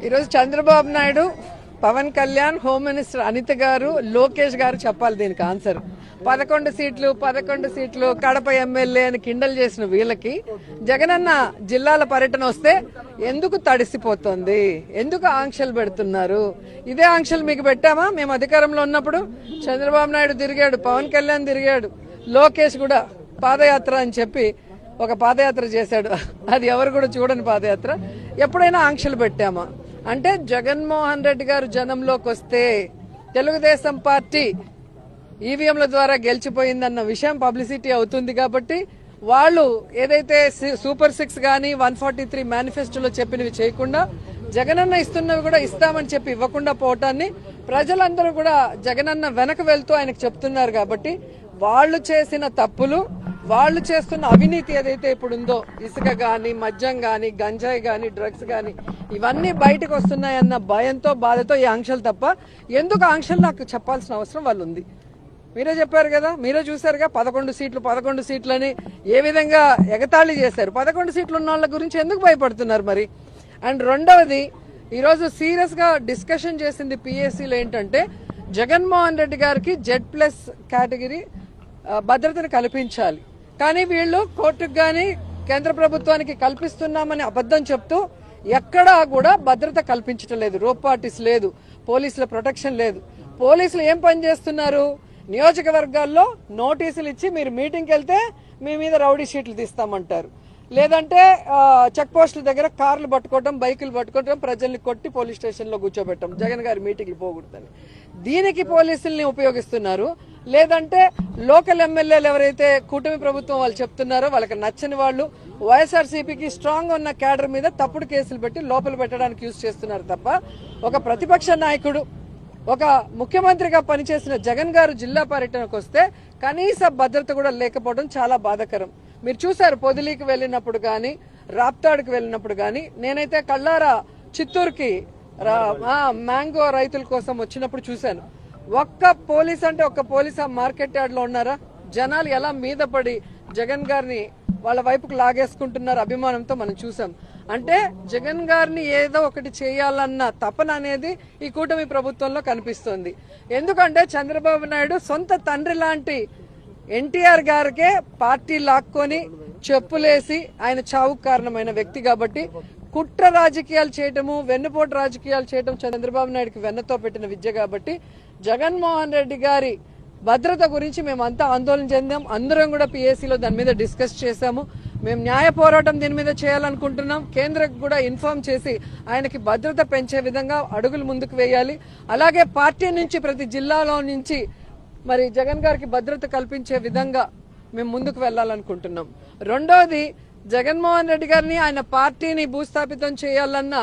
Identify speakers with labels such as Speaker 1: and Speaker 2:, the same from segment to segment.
Speaker 1: ఈరోజు Chandrababu Naidu, Pawan Kalyan, home minister Anitha గారు, లోకేష్ గారు చెప్పాలి దీనికి ఆన్సర్. 11 సీట్లు కడప ఎమ్మెల్యే అని కిండల్ చేసిన వీళ్ళకి జగనన్న జిల్లాల పర్యటన వస్తే ఎందుకు తడిసిపోతుంది, ఎందుకు ఆంక్షలు పెడుతున్నారు? ఇదే ఆంక్షలు మీకు పెట్టామా మేము అధికారంలో ఉన్నప్పుడు? చంద్రబాబు నాయుడు తిరిగాడు, పవన్ కళ్యాణ్ తిరిగాడు, లోకేష్ కూడా పాదయాత్ర అని చెప్పి ఒక పాదయాత్ర చేశాడు. అది ఎవరు కూడా చూడని పాదయాత్ర. ఎప్పుడైనా ఆంక్షలు పెట్టామా? అంటే జగన్మోహన్ రెడ్డి గారు జనంలోకి వస్తే తెలుగుదేశం పార్టీ ఈవీఎంల ద్వారా గెలిచిపోయిందన్న విషయం పబ్లిసిటీ అవుతుంది కాబట్టి వాళ్ళు ఏదైతే సూపర్ 6 గానీ 143 మేనిఫెస్టోలో చెప్పినవి చేయకుండా జగనన్న ఇస్తున్నవి కూడా ఇస్తామని చెప్పి ఇవ్వకుండా పోవటాన్ని ప్రజలందరూ కూడా జగనన్న వెనక వెళ్తూ ఆయనకు చెప్తున్నారు. కాబట్టి వాళ్ళు చేసిన తప్పులు, వాళ్ళు చేస్తున్న అవినీతి ఏదైతే ఇప్పుడు ఉందో, ఇసుక గాని, మద్యం గాని, గంజాయి గాని, డ్రగ్స్ గాని, ఇవన్నీ బయటకు వస్తున్నాయన్న భయంతో, బాధతో ఈ ఆంక్షలు తప్ప ఎందుకు ఆంక్షలు నాకు చెప్పాల్సిన అవసరం వాళ్ళు ఉంది. మీరే చెప్పారు కదా, మీరే చూసారుగా 11 సీట్లని ఏ విధంగా ఎగతాళి చేశారు. 11 సీట్లు ఉన్న వాళ్ళ గురించి ఎందుకు భయపడుతున్నారు మరి? అండ్ రెండవది, ఈరోజు సీరియస్ గా డిస్కషన్ చేసింది పిఎస్సీలో ఏంటంటే జగన్మోహన్ రెడ్డి గారికి Z+ కేటగిరీ భద్రతను కల్పించాలి. కానీ వీళ్ళు కోర్టుకు గాని కేంద్ర ప్రభుత్వానికి కల్పిస్తున్నామని అబద్ధం చెప్తూ ఎక్కడా కూడా భద్రత కల్పించడం లేదు. రోప్ పార్టీస్ లేదు, పోలీసుల ప్రొటెక్షన్ లేదు. పోలీసులు ఏం పని చేస్తున్నారు? నియోజకవర్గాల్లో నోటీసులు ఇచ్చి మీరు మీటింగ్కి వెళ్తే మీ మీద రౌడీ షీట్లు తీస్తామంటారు, లేదంటే చెక్ పోస్టుల దగ్గర కార్లు పట్టుకోవడం, బైకులు పట్టుకోవడం, ప్రజల్ని కొట్టి పోలీస్ స్టేషన్లో కూర్చోబెట్టడం, జగన్ గారి మీటింగ్లు పోకూడదని. దీనికి పోలీసుల్ని ఉపయోగిస్తున్నారు. లేదంటే లోకల్ ఎమ్మెల్యేలు ఎవరైతే కూటమి ప్రభుత్వం వాళ్ళు చెప్తున్నారో వాళ్ళకి నచ్చని వాళ్ళు వైఎస్ఆర్సీపీకి స్ట్రాంగ్ ఉన్న క్యాడర్ మీద తప్పుడు కేసులు పెట్టి లోపల పెట్టడానికి యూజ్ చేస్తున్నారు తప్ప ఒక ప్రతిపక్ష నాయకుడు, ఒక ముఖ్యమంత్రిగా పనిచేసిన జగన్ గారు జిల్లా పర్యటనకు వస్తే కనీస భద్రత కూడా లేకపోవడం చాలా బాధాకరం. మీరు చూసారు పొదిలీకి వెళ్ళినప్పుడు గాని, రాప్తాడుకు వెళ్ళినప్పుడు గాని, నేనైతే కళ్ళారా చిత్తూరుకి మ్యాంగో రైతుల కోసం వచ్చినప్పుడు చూశాను. ఒక్క పోలీస్ అంటే ఒక్క పోలీస్ ఆ మార్కెట్ యార్డ్ లో ఉన్నారా? జనాలు ఎలా మీద పడి జగన్ గారిని వాళ్ళ వైపుకు లాగేసుకుంటున్నారు అభిమానంతో మనం చూసాం. అంటే జగన్ గారిని ఏదో ఒకటి చేయాలన్న తపన అనేది ఈ కూటమి ప్రభుత్వంలో కనిపిస్తుంది. ఎందుకంటే చంద్రబాబు నాయుడు సొంత తండ్రి లాంటి ఎన్టీఆర్ గారికే పార్టీ లాక్కొని చెప్పులేసి ఆయన చావుకు కారణమైన వ్యక్తి కాబట్టి కుట్ర రాజకీయాలు చేయటము, వెన్నుపోటు రాజకీయాలు చేయటం చంద్రబాబు నాయుడుకి వెన్నతో పెట్టిన విద్య కాబట్టి జగన్మోహన్ రెడ్డి గారి భద్రత గురించి మేమంతా ఆందోళన చెందాం. అందరం కూడా పిఎస్సీలో దాని మీద డిస్కస్ చేశాము. మేము న్యాయ పోరాటం దీని మీద చేయాలనుకుంటున్నాం. కేంద్రకు కూడా ఇన్ఫార్మ్ చేసి ఆయనకి భద్రత పెంచే విధంగా అడుగులు ముందుకు వేయాలి. అలాగే పార్టీ నుంచి ప్రతి జిల్లాలో నుంచి మరి జగన్ గారికి భద్రత కల్పించే విధంగా మేము ముందుకు వెళ్లాలనుకుంటున్నాం. రెండోది, జగన్మోహన్ రెడ్డి గారిని ఆయన పార్టీని భూస్థాపితం చేయాలన్న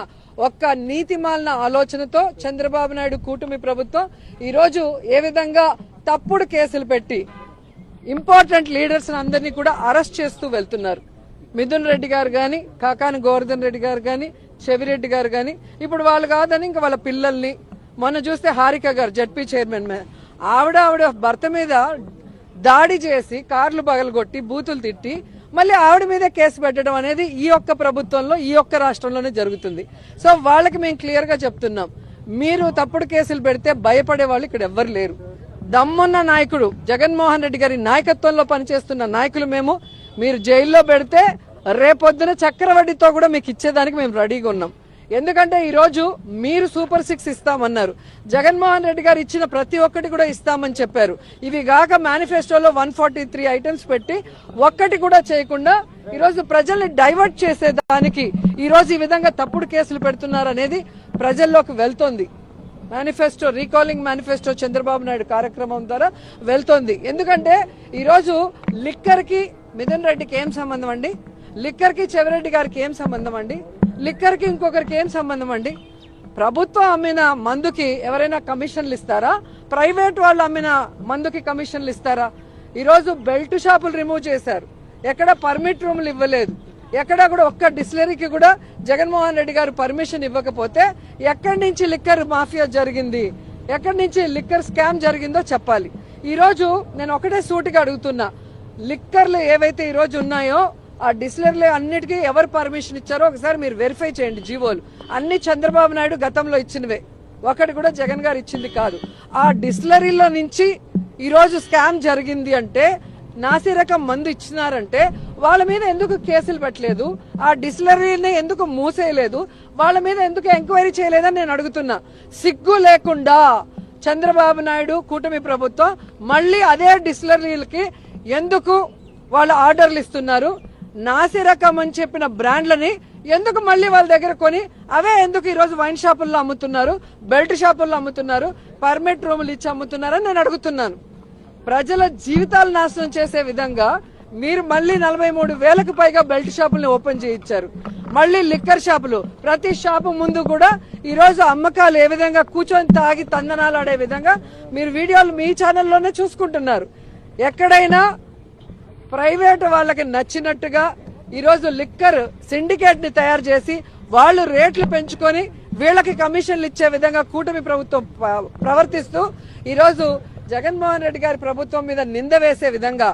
Speaker 1: ఒక్క నీతిమాలిన ఆలోచనతో చంద్రబాబు నాయుడు కూటమి ప్రభుత్వం ఈరోజు ఏ విధంగా తప్పుడు కేసులు పెట్టి ఇంపార్టెంట్ లీడర్స్ అందరినీ కూడా అరెస్ట్ చేస్తూ వెళ్తున్నారు. మిథున్ రెడ్డి గారు గాని, కాకాని గోవర్ధన్ రెడ్డి గారు గాని, చెవిరెడ్డి గారు గాని, ఇప్పుడు వాళ్ళు కాదని ఇంకా వాళ్ళ పిల్లల్ని, మొన్న చూస్తే హారిక గారు జడ్పీ చైర్మన్ ఆవిడ భర్త మీద దాడి చేసి కార్లు పగలగొట్టి బూతులు తిట్టి మళ్ళీ ఆవిడ మీదే కేసు పెట్టడం అనేది ఈ ఒక్క ప్రభుత్వంలో, ఈ ఒక్క రాష్ట్రంలోనే జరుగుతుంది. సో వాళ్ళకి మేము క్లియర్ గా చెప్తున్నాం, మీరు తప్పుడు కేసులు పెడితే భయపడే వాళ్ళు ఇక్కడ ఎవ్వరు లేరు. దమ్మున్న నాయకుడు జగన్మోహన్ రెడ్డి గారి నాయకత్వంలో పనిచేస్తున్న నాయకులు మేము. మీరు జైల్లో పెడితే రేపొద్దున చక్రవడ్డీతో కూడా మీకు ఇచ్చేదానికి మేము రెడీగా ఉన్నాం. ఎందుకంటే ఈ రోజు మీరు సూపర్ 6 ఇస్తామన్నారు, జగన్మోహన్ రెడ్డి గారు ఇచ్చిన ప్రతి ఒక్కటి కూడా ఇస్తామని చెప్పారు. ఇవి గాక మేనిఫెస్టోలో 143 ఐటమ్స్ పెట్టి ఒక్కటి కూడా చేయకుండా ఈరోజు ప్రజల్ని డైవర్ట్ చేసేదానికి ఈరోజు ఈ విధంగా తప్పుడు కేసులు పెడుతున్నారు అనేది ప్రజల్లోకి వెళ్తోంది. Manifesto, recalling manifesto Chandrababu Naidu కార్యక్రమం ద్వారా వెళ్తోంది. ఎందుకంటే ఈరోజు లిక్కర్ కి మిథున్ రెడ్డికి ఏం సంబంధం అండి? లిక్కర్ కి చెవిరెడ్డి గారికి ఏం సంబంధం అండి? లిక్కర్ కి ఇంకొకరికి ఏం సంబంధం అండి? ప్రభుత్వం అమ్మిన మందుకి ఎవరైనా కమిషన్లు ఇస్తారా? ప్రైవేట్ వాళ్ళు అమ్మిన మందుకి కమిషన్లు ఇస్తారా? ఈరోజు బెల్ట్ షాపులు రిమూవ్ చేశారు, ఎక్కడ పర్మిట్ రూములు ఇవ్వలేదు, ఎక్కడా కూడా ఒక్క డిస్టిలరీకి కూడా జగన్మోహన్ రెడ్డి గారు పర్మిషన్ ఇవ్వకపోతే ఎక్కడి నుంచి లిక్కర్ మాఫియా జరిగింది, ఎక్కడి నుంచి లిక్కర్ స్కామ్ జరిగిందో చెప్పాలి. ఈ రోజు నేను ఒకటే సూటిగా అడుగుతున్నా, లిక్కర్లు ఏవైతే ఈ రోజు ఉన్నాయో ఆ డిస్టిలరీలు అన్నిటికీ ఎవరు పర్మిషన్ ఇచ్చారో ఒకసారి మీరు వెరిఫై చేయండి. జీవోలు అన్ని చంద్రబాబు నాయుడు గతంలో ఇచ్చినవే, ఒకటి కూడా జగన్ గారు ఇచ్చింది కాదు. ఆ డిస్టిలరీలో నుంచి ఈరోజు స్కామ్ జరిగింది అంటే, నాసిరకం మందు ఇచ్చినారంటే వాళ్ళ మీద ఎందుకు కేసులు పెట్టలేదు? ఆ డిస్టిలరీని ఎందుకు మూసేయలేదు? వాళ్ళ మీద ఎందుకు ఎంక్వైరీ చేయలేదని నేను అడుగుతున్నా. సిగ్గు లేకుండా చంద్రబాబు నాయుడు కూటమి ప్రభుత్వం మళ్ళీ అదే డిస్టిలరీలకి ఎందుకు వాళ్ళు ఆర్డర్లు ఇస్తున్నారు? నాసిరకం అని చెప్పిన బ్రాండ్లని ఎందుకు మళ్ళీ వాళ్ళ దగ్గర కొని అవే ఎందుకు ఈరోజు వైన్ షాపుల్లో అమ్ముతున్నారు, బెల్ట్ షాపుల్లో అమ్ముతున్నారు, పర్మిట్ రూములు ఇచ్చి అమ్ముతున్నారని నేను అడుగుతున్నాను. ప్రజల జీవితాలు నాశనం చేసే విధంగా మీరు మళ్ళీ 43,000కు పైగా బెల్ట్ షాపుల్ని ఓపెన్ చేయించారు. మళ్ళీ లిక్కర్ షాపులు, ప్రతి షాపు ముందు కూడా ఈ రోజు అమ్మకాలు ఏ విధంగా కూర్చొని తాగి తందనాలు ఆడే విధంగా మీరు వీడియోలు మీ ఛానల్లోనే చూసుకుంటున్నారు. ఎక్కడైనా ప్రైవేట్ వాళ్ళకి నచ్చినట్టుగా ఈరోజు లిక్కర్ సిండికేట్ ని తయారు చేసి వాళ్ళు రేట్లు పెంచుకొని వీళ్ళకి కమిషన్లు ఇచ్చే విధంగా కూటమి ప్రభుత్వం ప్రవర్తిస్తూ ఈరోజు జగన్మోహన్ రెడ్డి గారి ప్రభుత్వం మీద నింద వేసే విధంగా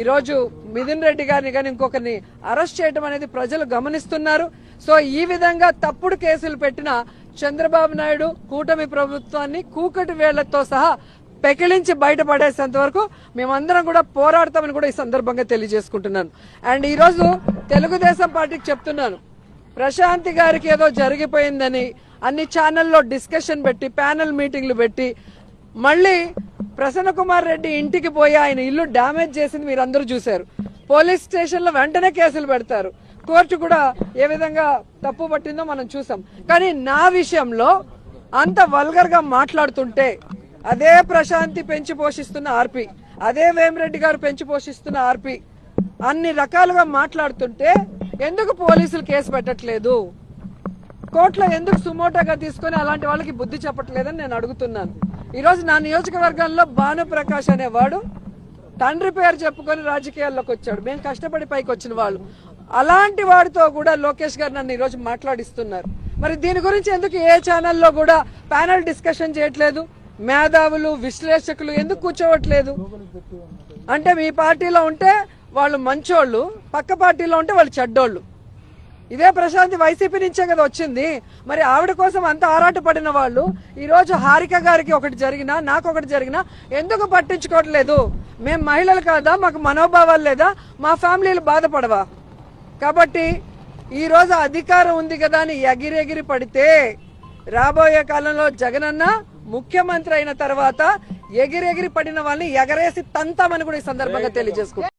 Speaker 1: ఈరోజు మిథున్ రెడ్డి గారిని కానీ ఇంకొకరిని అరెస్ట్ చేయడం అనేది ప్రజలు గమనిస్తున్నారు. సో ఈ విధంగా తప్పుడు కేసులు పెట్టిన చంద్రబాబు నాయుడు కూటమి ప్రభుత్వాన్ని కూకటి వేళ్లతో సహా పెకిలించి బయటపడేసేంత వరకు మేమందరం కూడా పోరాడతామని కూడా ఈ సందర్భంగా తెలియజేసుకుంటున్నాను. అండ్ ఈ రోజు తెలుగుదేశం పార్టీకి చెప్తున్నాను, ప్రశాంతి గారికి ఏదో జరిగిపోయిందని అన్ని ఛానల్లో డిస్కషన్ పెట్టి ప్యానెల్ మీటింగ్లు పెట్టి మళ్ళీ ప్రసన్న కుమార్ రెడ్డి ఇంటికి పోయి ఆయన ఇల్లు డ్యామేజ్ చేసింది మీరు అందరూ చూశారు. పోలీస్ స్టేషన్ లో వెంటనే కేసులు పెడతారు. కోర్టు కూడా ఏ విధంగా తప్పు పట్టిందో మనం చూసాం. కానీ నా విషయంలో అంత వల్గర్ గా మాట్లాడుతుంటే అదే ప్రశాంతి పెంచి పోషిస్తున్న ఆర్పి, అదే వేమిరెడ్డి గారు పెంచి పోషిస్తున్న ఆర్పి అన్ని రకాలుగా మాట్లాడుతుంటే ఎందుకు పోలీసులు కేసు పెట్టట్లేదు? కోర్టులో ఎందుకు సుమోటోగా తీసుకుని అలాంటి వాళ్ళకి బుద్ధి చెప్పట్లేదని నేను అడుగుతున్నాను. ఈరోజు నా నియోజకవర్గంలో భానుప్రకాష్ అనేవాడు తండ్రి పేరు చెప్పుకొని రాజకీయాల్లోకి వచ్చాడు. మేము కష్టపడి పైకి వచ్చిన వాళ్ళు. అలాంటి వాడితో కూడా లోకేష్ గారు నన్ను ఈరోజు మాట్లాడిస్తున్నారు. మరి దీని గురించి ఎందుకు ఏ ఛానల్లో కూడా ప్యానల్ డిస్కషన్ చేయట్లేదు? మేధావులు విశ్లేషకులు ఎందుకు కూర్చోవట్లేదు? అంటే మీ పార్టీలో ఉంటే వాళ్ళు మంచోళ్ళు, పక్క పార్టీలో ఉంటే వాళ్ళు చెడ్డోళ్ళు. ఇదే ప్రశాంతి వైసీపీ నుంచే కదా వచ్చింది. మరి ఆవిడ కోసం అంత ఆరాట పడిన వాళ్ళు ఈ రోజు హారిక గారికి ఒకటి జరిగినా నాకు ఒకటి జరిగినా ఎందుకు పట్టించుకోవట్లేదు? మేము మహిళలు కాదా? మాకు మనోభావాలు లేదా? మా ఫ్యామిలీలు బాధపడవా? కాబట్టి ఈ రోజు అధికారం ఉంది కదా అని ఎగిరెగిరి పడితే రాబోయే కాలంలో జగనన్న ముఖ్యమంత్రి అయిన తర్వాత ఎగిరెగిరి పడిన వాళ్ళని ఎగరేసి తంతామని కూడా ఈ సందర్భంగా తెలియజేసుకుంటాం.